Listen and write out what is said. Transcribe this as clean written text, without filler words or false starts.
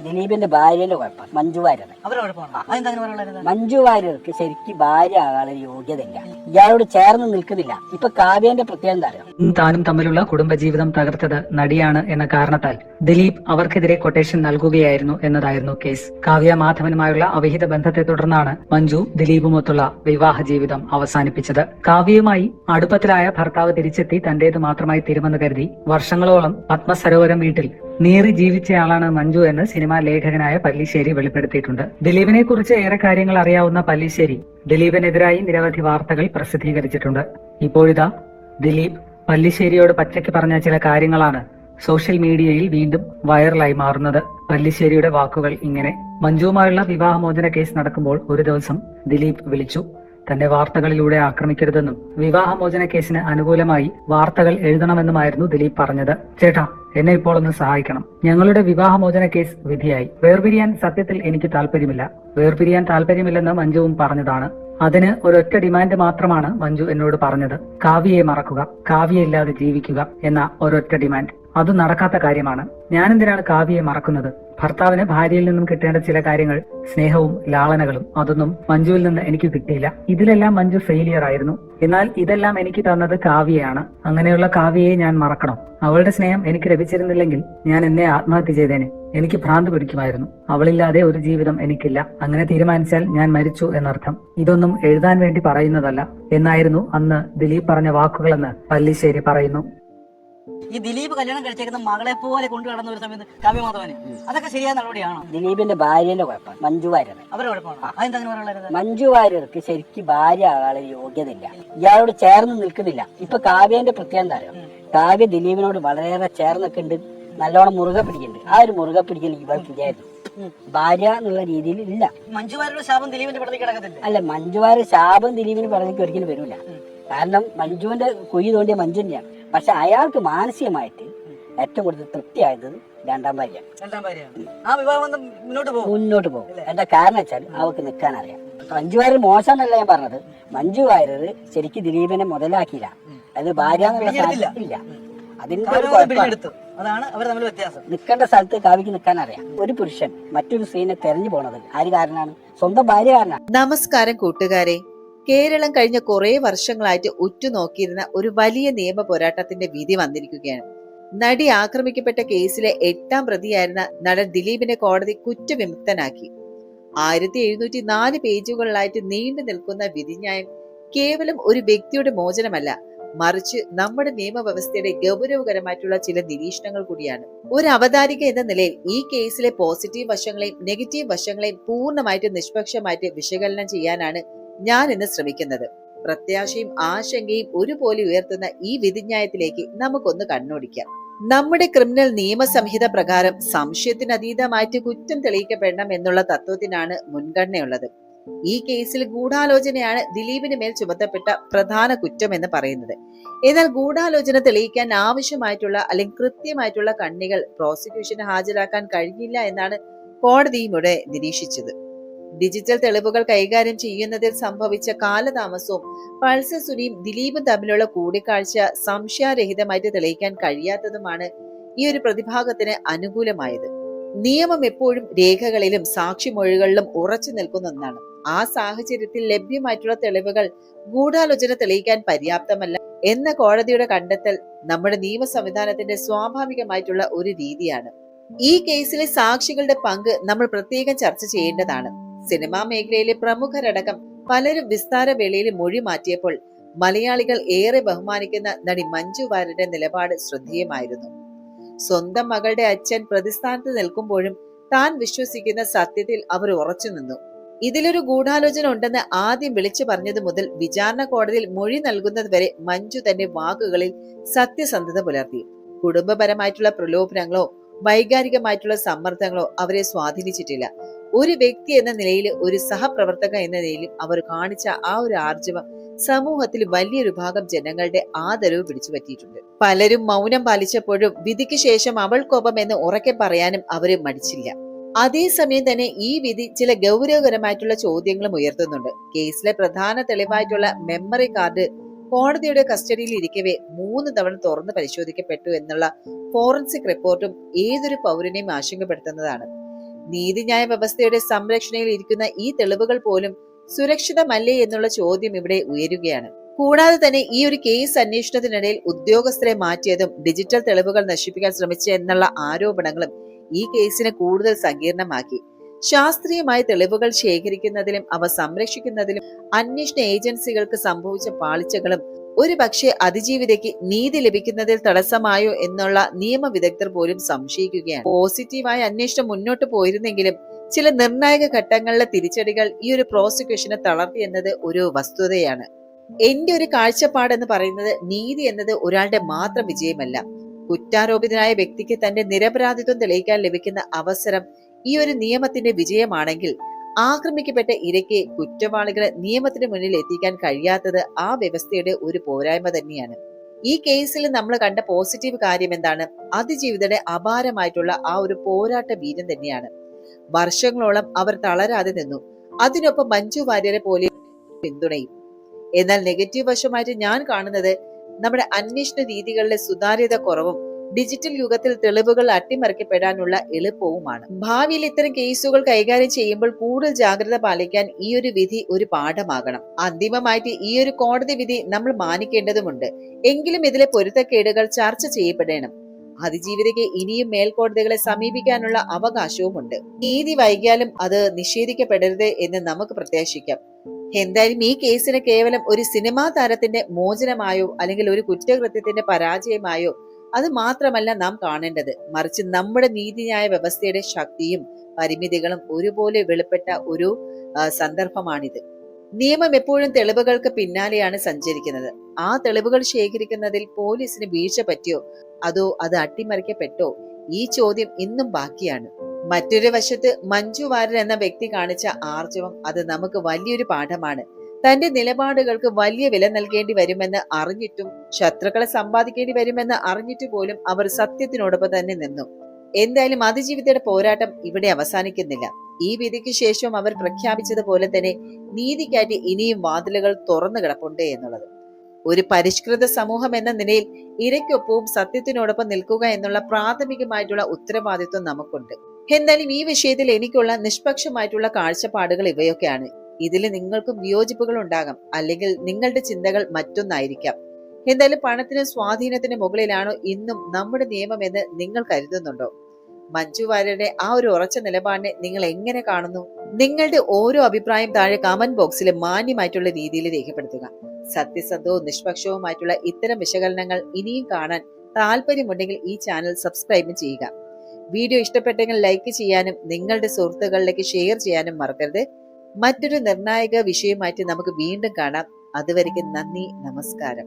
ദിലീപിന്റെ ഭാര്യന്റെ കുഴപ്പം മഞ്ജു വാര്യർ. മഞ്ജു വാര്യർക്ക് ശരിക്കും ഭാര്യ ആകാനുള്ള യോഗ്യതയില്ല, ഇയാളോട് ചേർന്ന് നിൽക്കുന്നില്ല. ഇപ്പൊ കാവ്യന്റെ പ്രത്യേകത എന്താ അറിയാം? താനും തമ്മിലുള്ള കുടുംബജീവിതം തകർത്തത് നടിയാണ് എന്ന കാരണത്താൽ ദിലീപ് അവർക്കെതിരെ കൊട്ടേഷൻ നൽകുകയായിരുന്നു എന്നതായിരുന്നു കേസ്. കാവ്യ മാധവനുമായുള്ള അവിഹിത ബന്ധത്തെ തുടർന്നാണ് മഞ്ജു ദിലീപുമൊത്തുള്ള വിവാഹ ജീവിതം അവസാനിപ്പിച്ചത്. കാവ്യയുമായി അടുപ്പത്തിലായ ഭർത്താവ് തിരിച്ചെത്തി തന്റേത് മാത്രമായി തീരുമെന്ന് കരുതി വർഷങ്ങളോളം പത്മസരോവരം വീട്ടിൽ നീറി ജീവിച്ചയാളാണ് മഞ്ജു എന്ന് സിനിമാ ലേഖകനായ പല്ലിശ്ശേരി വെളിപ്പെടുത്തിയിട്ടുണ്ട്. ദിലീപിനെ കുറിച്ച് ഏറെ കാര്യങ്ങൾ അറിയാവുന്ന പല്ലിശ്ശേരി ദിലീപിനെതിരായി നിരവധി വാർത്തകൾ പ്രസിദ്ധീകരിച്ചിട്ടുണ്ട്. ഇപ്പോഴിതാ ദിലീപ് പല്ലിശ്ശേരിയോട് പച്ചയ്ക്ക് പറഞ്ഞ ചില കാര്യങ്ങളാണ് സോഷ്യൽ മീഡിയയിൽ വീണ്ടും വൈറലായി മാറുന്നത്. പല്ലിശ്ശേരിയുടെ വാക്കുകൾ ഇങ്ങനെ: മഞ്ജുവുമായുള്ള വിവാഹമോചന കേസ് നടക്കുമ്പോൾ ഒരു ദിവസം ദിലീപ് വിളിച്ചു. തന്റെ വാർത്തകളിലൂടെ ആക്രമിക്കരുതെന്നും വിവാഹമോചന കേസിന് അനുകൂലമായി വാർത്തകൾ എഴുതണമെന്നുമായിരുന്നു ദിലീപ് പറഞ്ഞത്. ചേട്ടാ, എന്നെ ഇപ്പോൾ ഒന്ന് സഹായിക്കണം. ഞങ്ങളുടെ വിവാഹമോചന കേസ് വിധിയായി. വേർപിരിയാൻ സത്യത്തിൽ എനിക്ക് താല്പര്യമില്ല. വേർപിരിയാൻ താല്പര്യമില്ലെന്ന് മഞ്ജുവും പറഞ്ഞതാണ്. അതിന് ഒരൊറ്റ ഡിമാൻഡ് മാത്രമാണ് മഞ്ജു എന്നോട് പറഞ്ഞത്: കാവ്യയെ മറക്കുക, കാവ്യയില്ലാതെ ജീവിക്കുക എന്ന ഒരൊറ്റ ഡിമാൻഡ്. അത് നടക്കാത്ത കാര്യമാണ്. ഞാനെന്തിനാണ് കാവ്യയെ മറക്കുന്നത്? ഭർത്താവിന് ഭാര്യയിൽ നിന്നും കിട്ടേണ്ട ചില കാര്യങ്ങൾ, സ്നേഹവും ലാളനകളും, അതൊന്നും മഞ്ജുവിൽ നിന്ന് എനിക്ക് കിട്ടിയില്ല. ഇതിലെല്ലാം മഞ്ജു ഫെയിലിയർ ആയിരുന്നു. എന്നാൽ ഇതെല്ലാം എനിക്ക് തന്നത് കാവ്യയാണ്. അങ്ങനെയുള്ള കാവ്യയെ ഞാൻ മറക്കണം? അവളുടെ സ്നേഹം എനിക്ക് ലഭിച്ചിരുന്നില്ലെങ്കിൽ ഞാൻ എന്നെ ആത്മഹത്യ ചെയ്തേനെ. എനിക്ക് ഭ്രാന്ത് പിടിക്കുമായിരുന്നു. അവളില്ലാതെ ഒരു ജീവിതം എനിക്കില്ല. അങ്ങനെ തീരുമാനിച്ചാൽ ഞാൻ മരിച്ചു എന്നർത്ഥം. ഇതൊന്നും എഴുതാൻ വേണ്ടി പറയുന്നതല്ല എന്നായിരുന്നു അന്ന് ദിലീപ് പറഞ്ഞ വാക്കുകളെന്ന് പല്ലിശ്ശേരി പറയുന്നു. ഈ ദിലീപ് കല്യാണം കഴിച്ചേക്കുന്ന മകളെ പോലെ കൊണ്ടു നടന്ന ഒരു സമയത്ത് കാവ്യ മാധവന് അതൊക്കെ ശരിയായ നടപടിയാണോ? ദിലീപിന്റെ ഭാര്യന്റെ കുഴപ്പം മഞ്ജു വാര്യർ. അവരുടെ കുഴപ്പമാണ്. മഞ്ജു വാര്യർക്ക് ശരിക്കും ഭാര്യ ആകാനുള്ള യോഗ്യതയില്ല, ഇയാളോട് ചേർന്ന് നിൽക്കുന്നില്ല. ഇപ്പൊ കാവ്യന്റെ പ്രത്യേകത എന്താ അറിയാം? കാവ്യ ദിലീപിനോട് വളരെയേറെ ചേർന്നൊക്കെ ഉണ്ട്, നല്ലോണം മുറുകെ പിടിക്കുന്നുണ്ട്. ആ ഒരു മുറുകെ പിടിക്കൽ ഇവർക്ക് ഇല്ലായിരുന്നു. ഭാര്യ എന്നുള്ള രീതിയിൽ ഇല്ല. മഞ്ജു വാര്യരുടെ ശാപം ദിലീപിന്റെ പടത്തേക്ക് കിടക്കത്തില്ല. അല്ല, മഞ്ജു വാര്യർ ശാപം ദിലീപിന് പടത്തേക്ക് ഒരിക്കലും വരില്ല. കാരണം മഞ്ജുവിന്റെ കുഴി തോണ്ടിയ മഞ്ജു തന്നെയാണ്. പക്ഷെ അയാൾക്ക് മാനസികമായിട്ട് ഏറ്റവും കൂടുതൽ തൃപ്തിയായത് രണ്ടാം ഭാര്യ. മുന്നോട്ട് പോകും. എന്താ കാരണം വെച്ചാൽ അവർക്ക് നിൽക്കാൻ അറിയാം. മഞ്ജു വാര്യർ മോശമെന്നല്ല ഞാൻ പറഞ്ഞത്. മഞ്ജു വാര്യർ ശരിക്കും ദിലീപിനെ മുതലാക്കിയില്ല. അത് ഭാര്യ എന്നുള്ള ഇല്ല. അതിന്റെ ഒരു നിൽക്കേണ്ട സ്ഥലത്ത് കാവ്യക്ക് നിൽക്കാൻ അറിയാം. ഒരു പുരുഷൻ മറ്റൊരു സ്ത്രീനെ തെരഞ്ഞു പോണത് ആര് കാരണമാണ്? സ്വന്തം ഭാര്യ കാരണമാണ്. നമസ്കാരം കൂട്ടുകാരെ. കേരളം കഴിഞ്ഞ കുറെ വർഷങ്ങളായിട്ട് ഉറ്റുനോക്കിയിരുന്ന ഒരു വലിയ നിയമ പോരാട്ടത്തിന്റെ വിധി വന്നിരിക്കുകയാണ്. നടി ആക്രമിക്കപ്പെട്ട കേസിലെ 8ാം പ്രതിയായിരുന്ന നടൻ ദിലീപിനെ കോടതി കുറ്റവിമുക്തനാക്കി. 1704 പേജുകളിലായിട്ട് നീണ്ടു നിൽക്കുന്ന വിധിന്യായം കേവലം ഒരു വ്യക്തിയുടെ മോചനമല്ല, മറിച്ച് നമ്മുടെ നിയമവ്യവസ്ഥയുടെ ഗൗരവകരമായിട്ടുള്ള ചില നിരീക്ഷണങ്ങൾ കൂടിയാണ്. ഒരു അവതാരിക എന്ന നിലയിൽ ഈ കേസിലെ പോസിറ്റീവ് വശങ്ങളെയും നെഗറ്റീവ് വശങ്ങളെയും പൂർണ്ണമായിട്ട് നിഷ്പക്ഷമായിട്ട് വിശകലനം ചെയ്യാനാണ് ഞാൻ ഇന്ന് ശ്രമിക്കുന്നത്. പ്രത്യാശയും ആശങ്കയും ഒരുപോലെ ഉയർത്തുന്ന ഈ വിധിന്യായത്തിലേക്ക് നമുക്കൊന്ന് കണ്ണോടിക്കാം. നമ്മുടെ ക്രിമിനൽ നിയമസംഹിത പ്രകാരം സംശയത്തിനതീതമായിട്ട് കുറ്റം തെളിയിക്കപ്പെടണം എന്നുള്ള തത്വത്തിനാണ് മുൻഗണനയുള്ളത്. ഈ കേസിൽ ഗൂഢാലോചനയാണ് ദിലീപിന് മേൽ ചുമത്തപ്പെട്ട പ്രധാന കുറ്റം എന്ന് പറയുന്നത്. എന്നാൽ ഗൂഢാലോചന തെളിയിക്കാൻ ആവശ്യമായിട്ടുള്ള അല്ലെങ്കിൽ കൃത്യമായിട്ടുള്ള കണ്ണികൾ പ്രോസിക്യൂഷന് ഹാജരാക്കാൻ കഴിഞ്ഞില്ല എന്നാണ് കോടതിയും ഇവിടെ നിരീക്ഷിച്ചത്. ഡിജിറ്റൽ തെളിവുകൾ കൈകാര്യം ചെയ്യുന്നതിൽ സംഭവിച്ച കാലതാമസവും പൾസർ സുനിയും ദിലീപും തമ്മിലുള്ള കൂടിക്കാഴ്ച സംശയരഹിതമായിട്ട് തെളിയിക്കാൻ കഴിയാത്തതുമാണ് ഈ ഒരു പ്രതിഭാഗത്തിന് അനുകൂലമായത്. നിയമം എപ്പോഴും രേഖകളിലും സാക്ഷിമൊഴികളിലും ഉറച്ചു നിൽക്കുന്ന ഒന്നാണ്. ആ സാഹചര്യത്തിൽ ലഭ്യമായിട്ടുള്ള തെളിവുകൾ ഗൂഢാലോചന തെളിയിക്കാൻ പര്യാപ്തമല്ല എന്ന കോടതിയുടെ കണ്ടെത്തൽ നമ്മുടെ നിയമ സംവിധാനത്തിന്റെ സ്വാഭാവികമായിട്ടുള്ള ഒരു രീതിയാണ്. ഈ കേസിലെ സാക്ഷികളുടെ പങ്ക് നമ്മൾ പ്രത്യേകം ചർച്ച ചെയ്യേണ്ടതാണ്. സിനിമാ മേഖലയിലെ പ്രമുഖരടക്കം പലരും വിസ്താര വേളയിൽ മൊഴി മാറ്റിയപ്പോൾ മലയാളികൾ ഏറെ ബഹുമാനിക്കുന്ന നടി മഞ്ജു വാര്യരുടെ നിലപാട് ശ്രദ്ധേയമായിരുന്നു. സ്വന്തം മകളുടെ അച്ഛൻ പ്രതിസ്ഥാനത്ത് നിൽക്കുമ്പോഴും താൻ വിശ്വസിക്കുന്ന സത്യത്തിൽ അവർ ഉറച്ചു നിന്നു. ഇതിലൊരു ഗൂഢാലോചന ഉണ്ടെന്ന് ആദ്യം വിളിച്ചു പറഞ്ഞത് മുതൽ വിചാരണ കോടതിയിൽ മൊഴി നൽകുന്നത് വരെ മഞ്ജു തന്റെ വാക്കുകളിൽ സത്യസന്ധത പുലർത്തി. കുടുംബപരമായിട്ടുള്ള പ്രലോഭനങ്ങളോ വൈകാരികമായിട്ടുള്ള സമ്മർദ്ദങ്ങളോ അവരെ സ്വാധീനിച്ചിട്ടില്ല. ഒരു വ്യക്തി എന്ന നിലയിൽ, ഒരു സഹപ്രവർത്തക എന്ന നിലയിലും അവർ കാണിച്ച ആ ഒരു ആർജവം സമൂഹത്തിൽ വലിയൊരു ഭാഗം ജനങ്ങളുടെ ആദരവ് പിടിച്ചു പറ്റിയിട്ടുണ്ട്. പലരും മൗനം പാലിച്ചപ്പോഴും വിധിക്ക് ശേഷം അവൾക്കൊപ്പം എന്ന് ഉറക്കെ പറയാനും അവര് മടിച്ചില്ല. അതേസമയം തന്നെ ഈ വിധി ചില ഗൗരവകരമായിട്ടുള്ള ചോദ്യങ്ങളും ഉയർത്തുന്നുണ്ട്. കേസിലെ പ്രധാന തെളിവായിട്ടുള്ള മെമ്മറി കാർഡ് കോടതിയുടെ കസ്റ്റഡിയിൽ ഇരിക്കവേ 3 തവണ തുറന്ന് പരിശോധിക്കപ്പെട്ടു എന്നുള്ള ഫോറൻസിക് റിപ്പോർട്ടും ഏതൊരു പൗരനെയും ആശങ്കപ്പെടുത്തുന്നതാണ്. നീതിന്യായ വ്യവസ്ഥയുടെ സംരക്ഷണയിൽ ഇരിക്കുന്ന ഈ തെളിവുകൾ പോലും സുരക്ഷിതമല്ലേ എന്നുള്ള ചോദ്യം ഇവിടെ ഉയരുകയാണ്. കൂടാതെ തന്നെ ഈ ഒരു കേസ് അന്വേഷണത്തിനിടയിൽ ഉദ്യോഗസ്ഥരെ മാറ്റിയതും ഡിജിറ്റൽ തെളിവുകൾ നശിപ്പിക്കാൻ ശ്രമിച്ചു എന്നുള്ള ആരോപണങ്ങളും ഈ കേസിനെ കൂടുതൽ സങ്കീർണമാക്കി. ശാസ്ത്രീയമായ തെളിവുകൾ ശേഖരിക്കുന്നതിലും അവ സംരക്ഷിക്കുന്നതിലും അന്വേഷണ ഏജൻസികൾക്ക് സംഭവിച്ച പാളിച്ചകളും ഒരു പക്ഷേ അതിജീവിതയ്ക്ക് നീതി ലഭിക്കുന്നതിൽ തടസ്സമായോ എന്നുള്ള നിയമവിദഗ്ധർ പോലും സംശയിക്കുകയാണ്. പോസിറ്റീവായ അന്വേഷണം മുന്നോട്ട് പോയിരുന്നെങ്കിലും ചില നിർണായക ഘട്ടങ്ങളിലെ തിരിച്ചടികൾ ഈ ഒരു പ്രോസിക്യൂഷനെ തളർത്തി എന്നത് ഒരു വസ്തുതയാണ്. എന്റെ ഒരു കാഴ്ചപ്പാടെന്ന് പറയുന്നത് നീതി എന്നത് ഒരാളുടെ മാത്രം വിജയമല്ല. കുറ്റാരോപിതനായ വ്യക്തിക്ക് തന്റെ നിരപരാധിത്വം തെളിയിക്കാൻ ലഭിക്കുന്ന അവസരം ഈ ഒരു നിയമത്തിന്റെ വിജയമാണെങ്കിൽ ആക്രമിക്കപ്പെട്ട ഇരയ്ക്ക് കുറ്റവാളികളെ നിയമത്തിന് മുന്നിൽ എത്തിക്കാൻ കഴിയാത്തത് ആ വ്യവസ്ഥയുടെ ഒരു പോരായ്മ തന്നെയാണ്. ഈ കേസിൽ നമ്മൾ കണ്ട പോസിറ്റീവ് കാര്യം എന്താണ്? അതിജീവിതയുടെ അപാരമായിട്ടുള്ള ആ ഒരു പോരാട്ട വീര്യം തന്നെയാണ്. വർഷങ്ങളോളം അവർ തളരാതെ നിന്നു. അതിനൊപ്പം മഞ്ജു വാര്യരെ പോലെ പിന്തുണയും. എന്നാൽ നെഗറ്റീവ് വശമായിട്ട് ഞാൻ കാണുന്നത് നമ്മുടെ അന്വേഷണ രീതികളിലെ സുതാര്യത കുറവും ഡിജിറ്റൽ യുഗത്തിൽ തെളിവുകൾ അട്ടിമറിക്കപ്പെടാനുള്ള എളുപ്പവുമാണ്. ഭാവിയിൽ ഇത്തരം കേസുകൾ കൈകാര്യം ചെയ്യുമ്പോൾ കൂടുതൽ ജാഗ്രത പാലിക്കാൻ ഈ ഒരു വിധി ഒരു പാഠമാകണം. അന്തിമമായിട്ട് ഈ ഒരു കോടതി വിധി നമ്മൾ മാനിക്കേണ്ടതുണ്ട്. എങ്കിലും ഇതിലെ പൊരുത്തക്കേടുകൾ ചർച്ച ചെയ്യപ്പെടണം. അതിജീവിതയ്ക്ക് ഇനിയും മേൽക്കോടതികളെ സമീപിക്കാനുള്ള അവകാശവുമുണ്ട്. നീതി വൈകിയാലും അത് നിഷേധിക്കപ്പെടരുത് എന്ന് നമുക്ക് പ്രത്യാശിക്കാം. എന്തായാലും ഈ കേസിന് കേവലം ഒരു സിനിമാ താരത്തിന്റെ മോചനമായോ അല്ലെങ്കിൽ ഒരു കുറ്റകൃത്യത്തിന്റെ പരാജയമായോ അത് മാത്രമല്ല നാം കാണേണ്ടത്, മറിച്ച് നമ്മുടെ നീതിന്യായ വ്യവസ്ഥയുടെ ശക്തിയും പരിമിതികളും ഒരുപോലെ വെളിപ്പെട്ട ഒരു സന്ദർഭമാണിത്. നിയമം എപ്പോഴും തെളിവുകൾക്ക് പിന്നാലെയാണ് സഞ്ചരിക്കുന്നത്. ആ തെളിവുകൾ ശേഖരിക്കുന്നതിൽ പോലീസിന് വീഴ്ച പറ്റിയോ അതോ അത് അട്ടിമറിക്കപ്പെട്ടോ? ഈ ചോദ്യം ഇന്നും ബാക്കിയാണ്. മറ്റൊരു വശത്ത് മഞ്ജു വാര്യർ എന്ന വ്യക്തി കാണിച്ച ആർജവം അത് നമുക്ക് വലിയൊരു പാഠമാണ്. തന്റെ നിലപാടുകൾക്ക് വലിയ വില നൽകേണ്ടി വരുമെന്ന് അറിഞ്ഞിട്ടും ശത്രുക്കളെ സമ്പാദിക്കേണ്ടി വരുമെന്ന് അറിഞ്ഞിട്ട് പോലും അവർ സത്യത്തിനോടൊപ്പം തന്നെ നിന്നു. എന്തായാലും അതിജീവിതയുടെ പോരാട്ടം ഇവിടെ അവസാനിക്കുന്നില്ല. ഈ വിധിക്ക് ശേഷം അവർ പ്രഖ്യാപിച്ചതുപോലെ തന്നെ നീതിക്കായിട്ട് ഇനിയും വാതിലുകൾ തുറന്നു കിടപ്പുണ്ട് എന്നുള്ളത്. ഒരു പരിഷ്കൃത സമൂഹം എന്ന നിലയിൽ ഇരയ്ക്കൊപ്പവും സത്യത്തിനോടൊപ്പം നിൽക്കുക എന്നുള്ള പ്രാഥമികമായിട്ടുള്ള ഉത്തരവാദിത്വം നമുക്കുണ്ട്. എന്തായാലും ഈ വിഷയത്തിൽ എനിക്കുള്ള നിഷ്പക്ഷമായിട്ടുള്ള കാഴ്ചപ്പാടുകൾ ഇവയൊക്കെയാണ്. ഇതിൽ നിങ്ങൾക്കും വിയോജിപ്പുകൾ ഉണ്ടാകാം, അല്ലെങ്കിൽ നിങ്ങളുടെ ചിന്തകൾ മറ്റൊന്നായിരിക്കാം. എന്തായാലും പണത്തിന് സ്വാധീനത്തിന് മുകളിലാണോ ഇന്നും നമ്മുടെ നിയമം എന്ന് നിങ്ങൾ കരുതുന്നുണ്ടോ? മഞ്ജു വാര്യരുടെ ആ ഒരു ഉറച്ച നിലപാടിനെ നിങ്ങൾ എങ്ങനെ കാണുന്നു? നിങ്ങളുടെ ഓരോ അഭിപ്രായം താഴെ കമന്റ് ബോക്സിൽ മാന്യമായിട്ടുള്ള രീതിയിൽ രേഖപ്പെടുത്തുക. സത്യസന്ധവും നിഷ്പക്ഷവുമായിട്ടുള്ള ഇത്തരം വിശകലനങ്ങൾ ഇനിയും കാണാൻ താല്പര്യമുണ്ടെങ്കിൽ ഈ ചാനൽ സബ്സ്ക്രൈബ് ചെയ്യുക. വീഡിയോ ഇഷ്ടപ്പെട്ടെങ്കിൽ ലൈക്ക് ചെയ്യാനും നിങ്ങളുടെ സുഹൃത്തുക്കളിലേക്ക് ഷെയർ ചെയ്യാനും മറക്കരുത്. മറ്റൊരു നിർണായക വിഷയമായിട്ട് നമുക്ക് വീണ്ടും കാണാം. അതുവരെയ്ക്കും നന്ദി, നമസ്കാരം.